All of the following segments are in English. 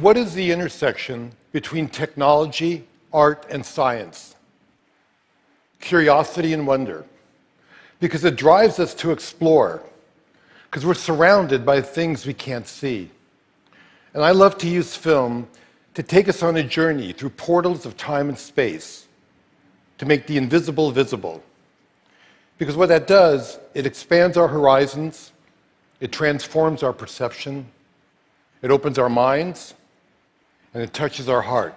What is the intersection between technology, art, and science? Curiosity and wonder. Because it drives us to explore. Because we're surrounded by things we can't see. And I love to use film to take us on a journey through portals of time and space, to make the invisible visible. Because what that does, it expands our horizons, it transforms our perception, it opens our minds, and it touches our heart.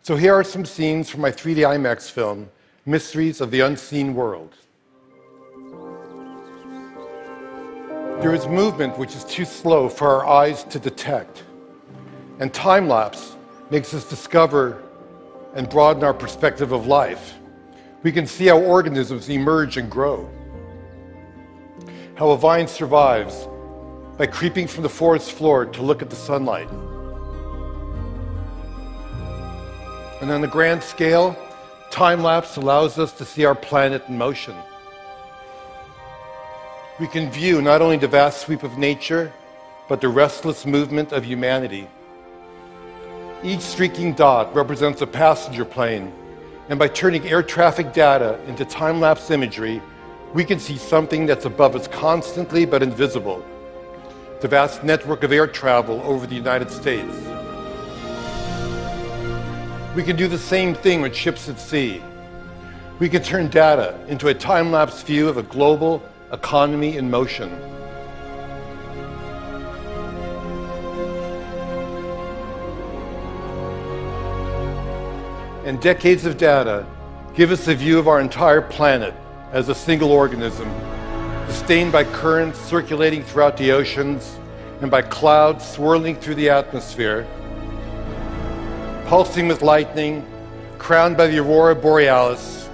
So here are some scenes from my 3D IMAX film, Mysteries of the Unseen World. There is movement which is too slow for our eyes to detect. And time-lapse makes us discover and broaden our perspective of life. We can see how organisms emerge and grow. How a vine survives by creeping from the forest floor to look at the sunlight. And on a grand scale, time-lapse allows us to see our planet in motion. We can view not only the vast sweep of nature, but the restless movement of humanity. Each streaking dot represents a passenger plane, and by turning air traffic data into time-lapse imagery, we can see something that's above us constantly but invisible. The vast network of air travel over the United States. We can do the same thing with ships at sea. We can turn data into a time-lapse view of a global economy in motion. And decades of data give us a view of our entire planet as a single organism, sustained by currents circulating throughout the oceans and by clouds swirling through the atmosphere, pulsing with lightning, crowned by the aurora borealis.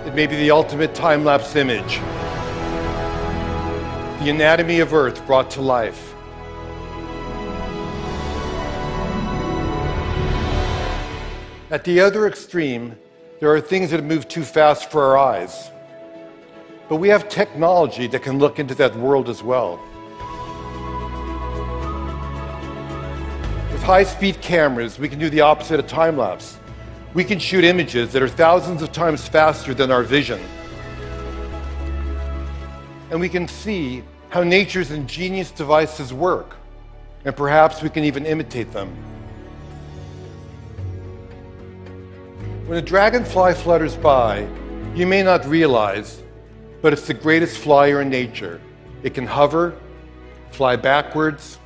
It may be the ultimate time-lapse image. The anatomy of Earth brought to life. At the other extreme, there are things that move too fast for our eyes. But we have technology that can look into that world as well. With high-speed cameras, we can do the opposite of time-lapse. We can shoot images that are thousands of times faster than our vision. And we can see how nature's ingenious devices work, and perhaps we can even imitate them. When a dragonfly flutters by, you may not realize, but it's the greatest flyer in nature. It can hover, fly backwards,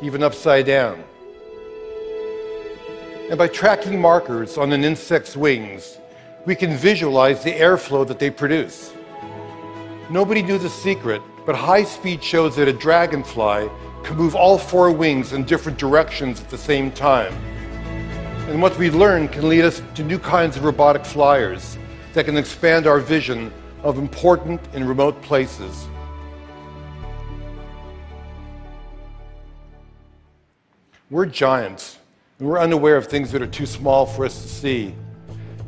even upside down. And by tracking markers on an insect's wings, we can visualize the airflow that they produce. Nobody knew the secret, but high speed shows that a dragonfly can move all four wings in different directions at the same time. And what we learn can lead us to new kinds of robotic flyers that can expand our vision of important and remote places. We're giants, and we're unaware of things that are too small for us to see.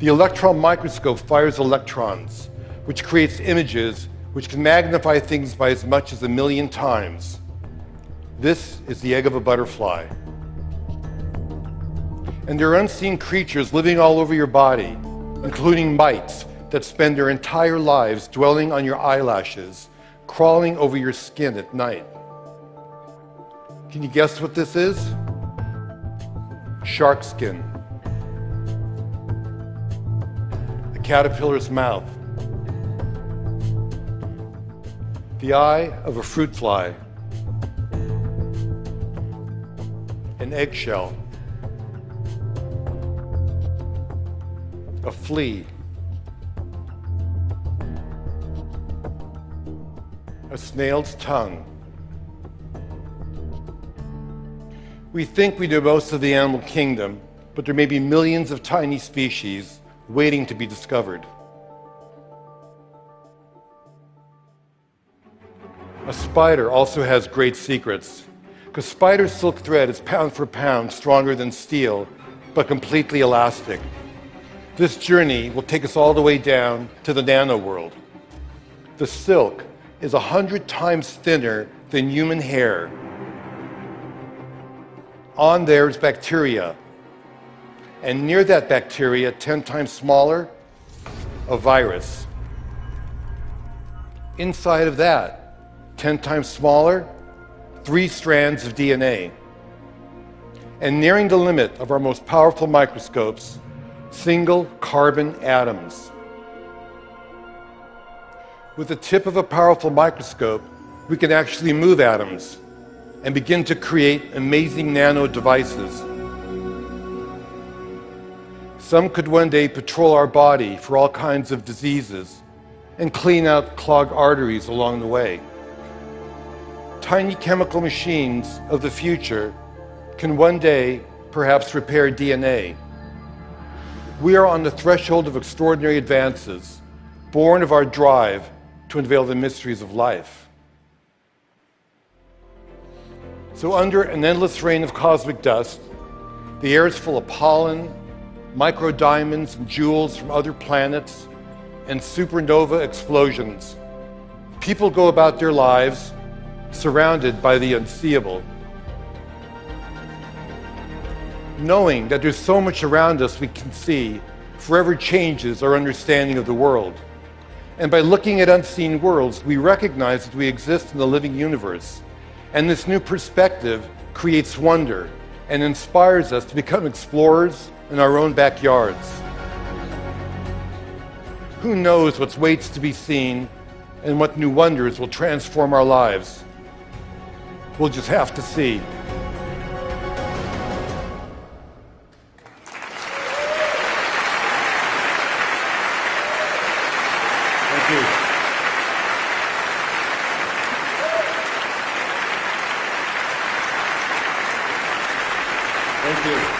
The electron microscope fires electrons, which creates images which can magnify things by as much as 1,000,000 times. This is the egg of a butterfly. And there are unseen creatures living all over your body, including mites that spend their entire lives dwelling on your eyelashes, crawling over your skin at night. Can you guess what this is? Shark skin. A caterpillar's mouth. The eye of a fruit fly. An eggshell. A flea. A snail's tongue. We think we know most of the animal kingdom, but there may be millions of tiny species waiting to be discovered. A spider also has great secrets, because spider silk thread is pound for pound stronger than steel, but completely elastic. This journey will take us all the way down to the nano world. The silk is 100 times thinner than human hair, On there is bacteria. And near that bacteria, 10 times smaller, a virus. Inside of that, 10 times smaller, 3 strands of DNA. And nearing the limit of our most powerful microscopes, single carbon atoms. With the tip of a powerful microscope, we can actually move atoms and begin to create amazing nano devices. Some could one day patrol our body for all kinds of diseases and clean out clogged arteries along the way. Tiny chemical machines of the future can one day perhaps repair DNA. We are on the threshold of extraordinary advances, born of our drive to unveil the mysteries of life. So under an endless rain of cosmic dust, the air is full of pollen, microdiamonds and jewels from other planets, and supernova explosions. People go about their lives surrounded by the unseeable, knowing that there's so much around us we can see forever changes our understanding of the world. And by looking at unseen worlds, we recognize that we exist in the living universe. And this new perspective creates wonder and inspires us to become explorers in our own backyards. Who knows what waits to be seen and what new wonders will transform our lives? We'll just have to see. Thank you. Thank you.